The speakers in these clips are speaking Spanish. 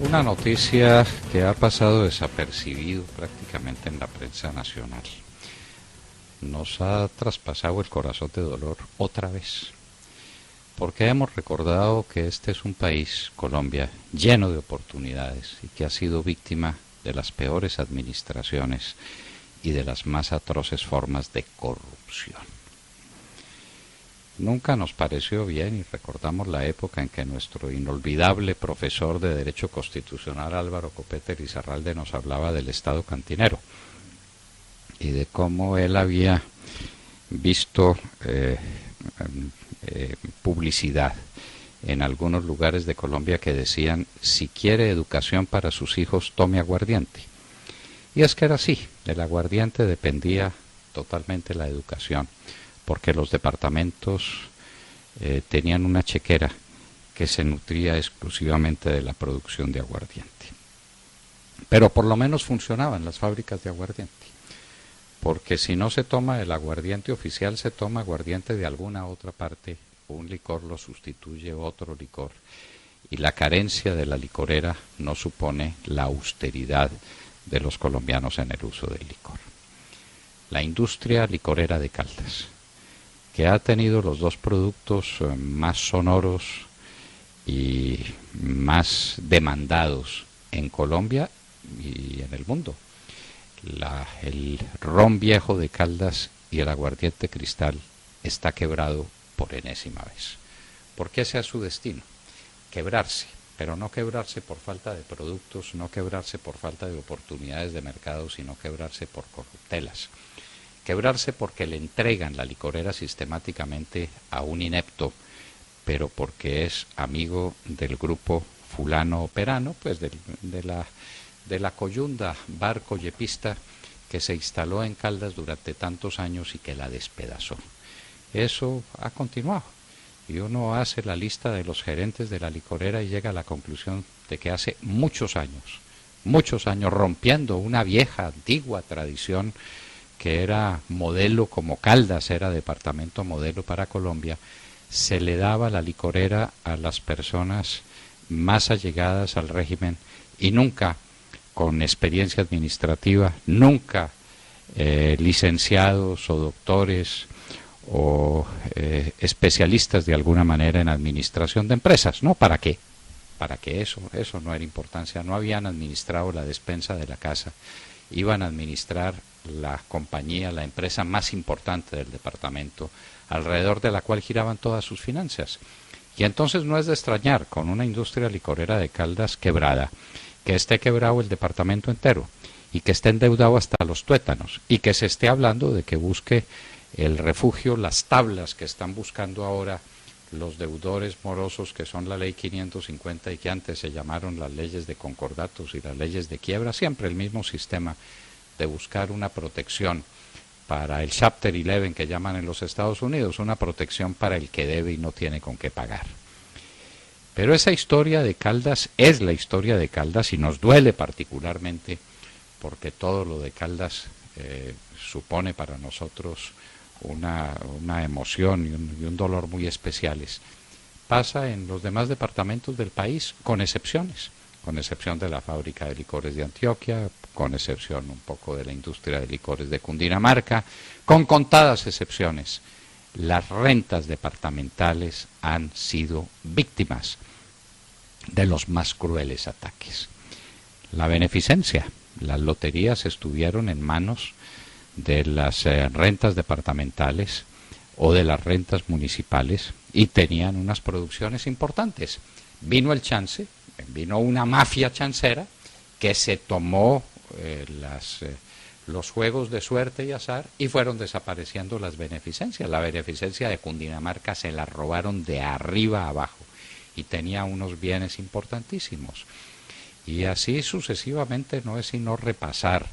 Una noticia que ha pasado desapercibido prácticamente en la prensa nacional. Nos ha traspasado el corazón de dolor otra vez, porque hemos recordado que este es un país, Colombia, lleno de oportunidades y que ha sido víctima de las peores administraciones y de las más atroces formas de corrupción. Nunca nos pareció bien y recordamos la época en que nuestro inolvidable profesor de Derecho Constitucional Álvaro Copete Lizarralde nos hablaba del Estado cantinero y de cómo él había visto publicidad en algunos lugares de Colombia que decían: si quiere educación para sus hijos, tome aguardiente. Y es que era así, del aguardiente dependía totalmente la educación, porque los departamentos tenían una chequera que se nutría exclusivamente de la producción de aguardiente. Pero por lo menos funcionaban las fábricas de aguardiente, porque si no se toma el aguardiente oficial, se toma aguardiente de alguna otra parte, un licor lo sustituye otro licor, y la carencia de la licorera no supone la austeridad de los colombianos en el uso del licor. La industria licorera de Caldas, que ha tenido los dos productos más sonoros y más demandados en Colombia y en el mundo. El ron viejo de Caldas y el aguardiente Cristal está quebrado por enésima vez. Porque ese es su destino, quebrarse, pero no quebrarse por falta de productos, no quebrarse por falta de oportunidades de mercado, sino quebrarse por corruptelas. Quebrarse porque le entregan la licorera sistemáticamente a un inepto, pero porque es amigo del grupo fulano o perano, pues de la coyunda barco yepista que se instaló en Caldas durante tantos años y que la despedazó. Eso ha continuado. Y uno hace la lista de los gerentes de la licorera y llega a la conclusión de que hace muchos años, rompiendo una vieja, antigua tradición que era modelo, como Caldas era departamento modelo para Colombia, se le daba la licorera a las personas más allegadas al régimen y nunca con experiencia administrativa, nunca licenciados o doctores o especialistas de alguna manera en administración de empresas. ¿No? ¿Para qué? Para que eso no era importancia. No habían administrado la despensa de la casa, iban a administrar la compañía, la empresa más importante del departamento, alrededor de la cual giraban todas sus finanzas. Y entonces no es de extrañar, con una industria licorera de Caldas quebrada, que esté quebrado el departamento entero, y que esté endeudado hasta los tuétanos, y que se esté hablando de que busque el refugio, las tablas que están buscando ahora los deudores morosos, que son la ley 550 y que antes se llamaron las leyes de concordatos y las leyes de quiebra, siempre el mismo sistema de buscar una protección para el Chapter 11 que llaman en los Estados Unidos, una protección para el que debe y no tiene con qué pagar. Pero esa historia de Caldas es la historia de Caldas y nos duele particularmente porque todo lo de Caldas supone para nosotros una emoción y un dolor muy especiales. Pasa en los demás departamentos del país, con excepciones, con excepción de la fábrica de licores de Antioquia, con excepción un poco de la industria de licores de Cundinamarca, con contadas excepciones. Las rentas departamentales han sido víctimas de los más crueles ataques. La beneficencia, las loterías estuvieron en manos de las rentas departamentales o de las rentas municipales y tenían unas producciones importantes. Vino el chance, vino una mafia chancera que se tomó los juegos de suerte y azar y fueron desapareciendo las beneficencias. La beneficencia de Cundinamarca se la robaron de arriba a abajo y tenía unos bienes importantísimos. Y así sucesivamente no es sino repasar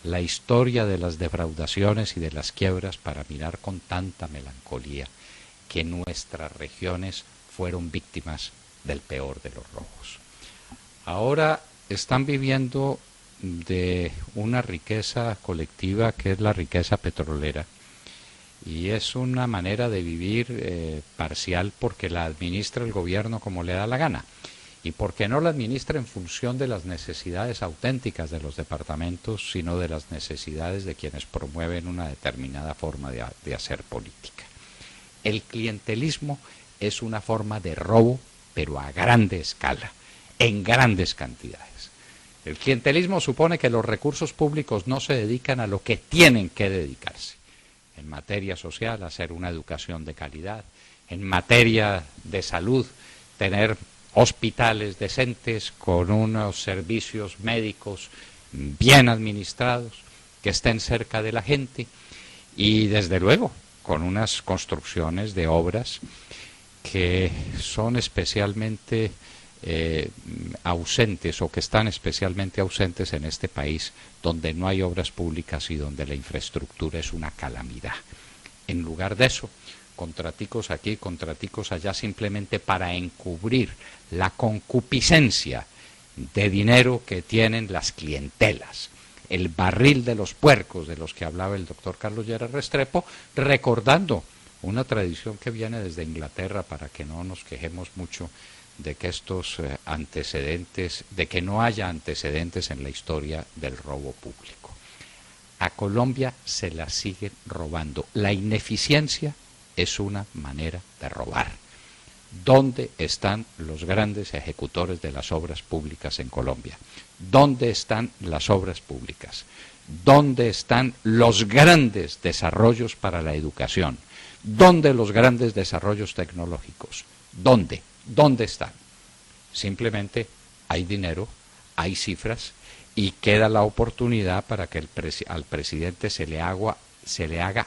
la historia de las defraudaciones y de las quiebras para mirar con tanta melancolía que nuestras regiones fueron víctimas del peor de los robos. Ahora están viviendo de una riqueza colectiva que es la riqueza petrolera, y es una manera de vivir parcial porque la administra el gobierno como le da la gana, y porque no la administra en función de las necesidades auténticas de los departamentos, sino de las necesidades de quienes promueven una determinada forma de hacer política. El clientelismo es una forma de robo, pero a grande escala, en grandes cantidades. El clientelismo supone que los recursos públicos no se dedican a lo que tienen que dedicarse. En materia social, hacer una educación de calidad. En materia de salud, tener hospitales decentes con unos servicios médicos bien administrados, que estén cerca de la gente y, desde luego, con unas construcciones de obras que son especialmente ausentes o que están especialmente ausentes en este país, donde no hay obras públicas y donde la infraestructura es una calamidad. En lugar de eso, contraticos aquí, contraticos allá, simplemente para encubrir la concupiscencia de dinero que tienen las clientelas. El barril de los puercos de los que hablaba el doctor Carlos Lleras Restrepo, recordando una tradición que viene desde Inglaterra, para que no nos quejemos mucho de que estos antecedentes, de que no haya antecedentes en la historia del robo público. A Colombia se la siguen robando. La ineficiencia es una manera de robar. ¿Dónde están los grandes ejecutores de las obras públicas en Colombia? ¿Dónde están las obras públicas? ¿Dónde están los grandes desarrollos para la educación? ¿Dónde los grandes desarrollos tecnológicos? ¿Dónde? ¿Dónde están? Simplemente hay dinero, hay cifras y queda la oportunidad para que al presidente se le haga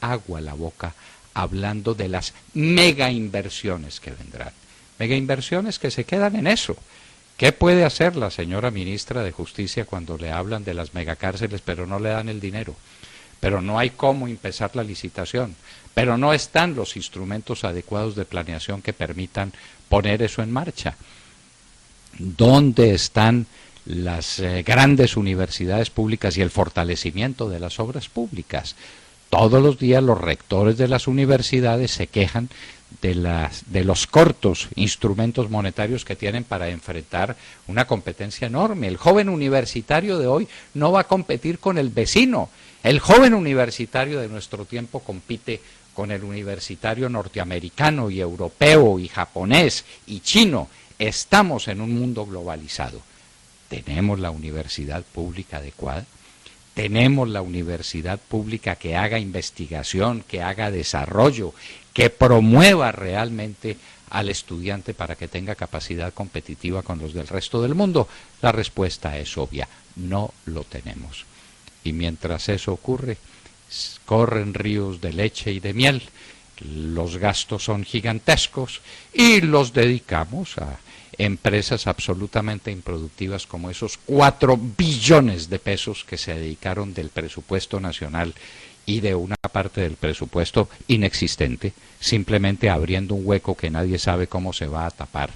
agua a la boca hablando de las mega inversiones que vendrán. Mega inversiones que se quedan en eso. ¿Qué puede hacer la señora ministra de Justicia cuando le hablan de las megacárceles pero no le dan el dinero? Pero no hay cómo empezar la licitación, pero no están los instrumentos adecuados de planeación que permitan poner eso en marcha. ¿Dónde están las grandes universidades públicas y el fortalecimiento de las obras públicas? Todos los días los rectores de las universidades se quejan de los cortos instrumentos monetarios que tienen para enfrentar una competencia enorme. El joven universitario de hoy no va a competir con el vecino. El joven universitario de nuestro tiempo compite con el universitario norteamericano y europeo y japonés y chino. Estamos en un mundo globalizado. ¿Tenemos la universidad pública adecuada? ¿Tenemos la universidad pública que haga investigación, que haga desarrollo, que promueva realmente al estudiante para que tenga capacidad competitiva con los del resto del mundo? La respuesta es obvia, no lo tenemos. Y mientras eso ocurre, corren ríos de leche y de miel, los gastos son gigantescos y los dedicamos a empresas absolutamente improductivas como esos 4 billones de pesos que se dedicaron del presupuesto nacional y de una parte del presupuesto inexistente, simplemente abriendo un hueco que nadie sabe cómo se va a tapar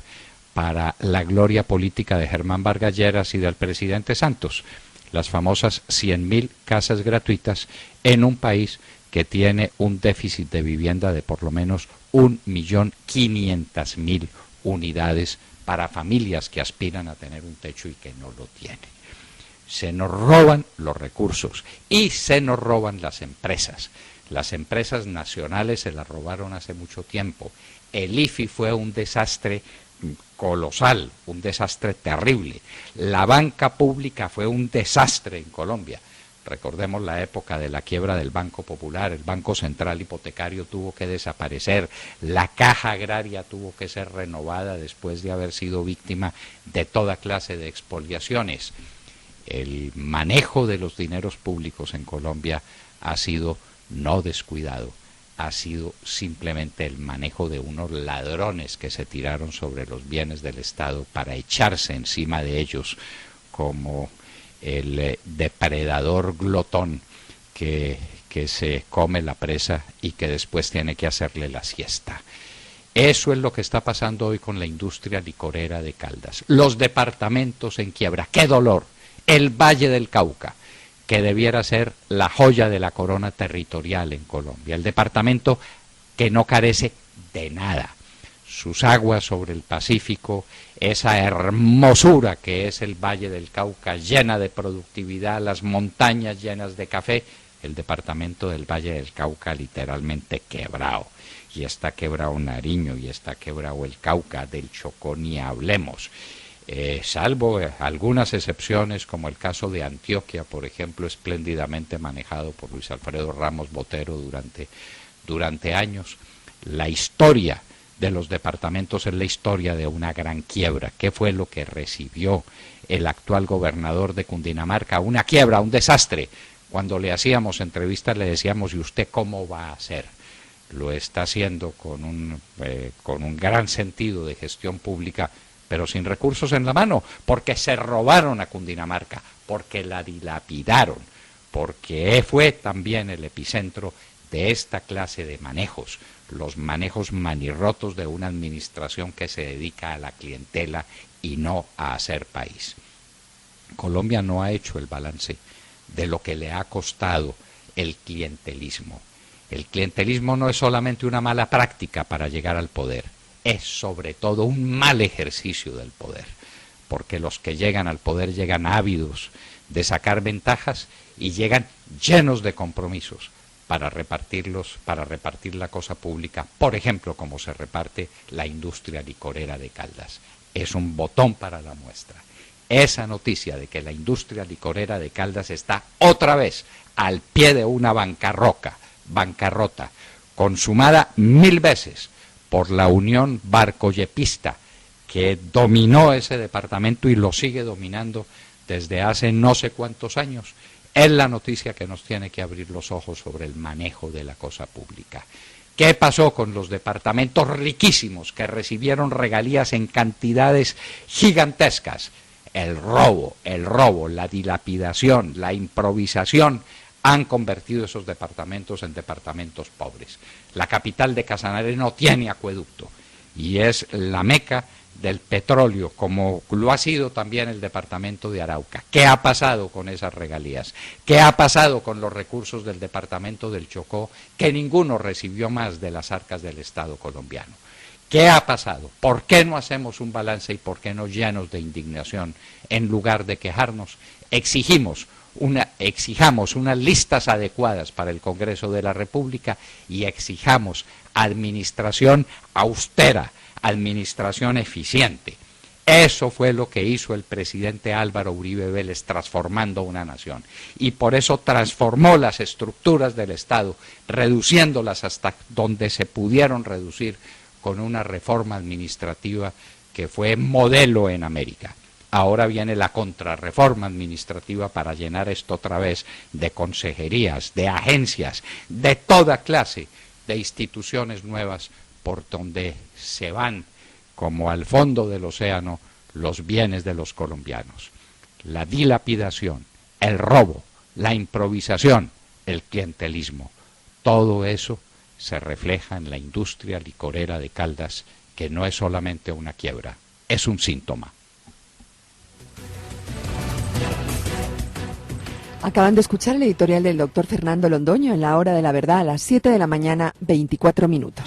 para la gloria política de Germán Vargas Lleras y del presidente Santos, las famosas 100.000 casas gratuitas en un país que tiene un déficit de vivienda de por lo menos 1.500.000 unidades para familias que aspiran a tener un techo y que no lo tienen. Se nos roban los recursos y se nos roban las empresas. Las empresas nacionales se las robaron hace mucho tiempo. El IFI fue un desastre colosal, un desastre terrible. La banca pública fue un desastre en Colombia. Recordemos la época de la quiebra del Banco Popular, el Banco Central Hipotecario tuvo que desaparecer, la Caja Agraria tuvo que ser renovada después de haber sido víctima de toda clase de expoliaciones. El manejo de los dineros públicos en Colombia ha sido no descuidado, ha sido simplemente el manejo de unos ladrones que se tiraron sobre los bienes del Estado para echarse encima de ellos como el depredador glotón que se come la presa y que después tiene que hacerle la siesta. Eso es lo que está pasando hoy con la industria licorera de Caldas. Los departamentos en quiebra, ¡qué dolor! El Valle del Cauca, que debiera ser la joya de la corona territorial en Colombia. El departamento que no carece de nada. sus aguas sobre el Pacífico, esa hermosura que es el Valle del Cauca, llena de productividad, las montañas llenas de café, el departamento del Valle del Cauca literalmente quebrado. Y está quebrado Nariño, y está quebrado el Cauca, del Chocó ni hablemos. Salvo algunas excepciones, como el caso de Antioquia, por ejemplo, espléndidamente manejado por Luis Alfredo Ramos Botero durante años. La historia de los departamentos es la historia de una gran quiebra. ¿Qué fue lo que recibió el actual gobernador de Cundinamarca? Una quiebra, un desastre. Cuando le hacíamos entrevistas le decíamos, ¿y usted cómo va a hacer? Lo está haciendo con un gran sentido de gestión pública, pero sin recursos en la mano, porque se robaron a Cundinamarca, porque la dilapidaron, porque fue también el epicentro de esta clase de manejos, los manejos manirrotos de una administración que se dedica a la clientela y no a hacer país. Colombia no ha hecho el balance de lo que le ha costado el clientelismo. El clientelismo no es solamente una mala práctica para llegar al poder, es sobre todo un mal ejercicio del poder, porque los que llegan al poder llegan ávidos de sacar ventajas y llegan llenos de compromisos para repartir la cosa pública, por ejemplo, como se reparte la industria licorera de Caldas. Es un botón para la muestra. Esa noticia de que la industria licorera de Caldas está otra vez al pie de una bancarrota, consumada 1000 veces por la Unión Barcoyepista, que dominó ese departamento y lo sigue dominando desde hace no sé cuántos años, es la noticia que nos tiene que abrir los ojos sobre el manejo de la cosa pública. ¿Qué pasó con los departamentos riquísimos que recibieron regalías en cantidades gigantescas? El robo, la dilapidación, la improvisación han convertido esos departamentos en departamentos pobres. La capital de Casanare no tiene acueducto y es la meca del petróleo, como lo ha sido también el departamento de Arauca. ¿Qué ha pasado con esas regalías? ¿Qué ha pasado con los recursos del departamento del Chocó, que ninguno recibió más de las arcas del Estado colombiano? ¿Qué ha pasado? ¿Por qué no hacemos un balance y por qué no, llenos de indignación, en lugar de quejarnos, exijamos unas listas adecuadas para el Congreso de la República y exijamos administración austera, administración eficiente? Eso fue lo que hizo el presidente Álvaro Uribe Vélez, transformando una nación. Y por eso transformó las estructuras del Estado, reduciéndolas hasta donde se pudieron reducir, con una reforma administrativa que fue modelo en América. Ahora viene la contrarreforma administrativa para llenar esto otra vez de consejerías, de agencias, de toda clase de instituciones nuevas, por donde se van, como al fondo del océano, los bienes de los colombianos. La dilapidación, el robo, la improvisación, el clientelismo, todo eso se refleja en la industria licorera de Caldas, que no es solamente una quiebra, es un síntoma. Acaban de escuchar el editorial del doctor Fernando Londoño en La Hora de la Verdad a las 7 de la mañana, 24 minutos.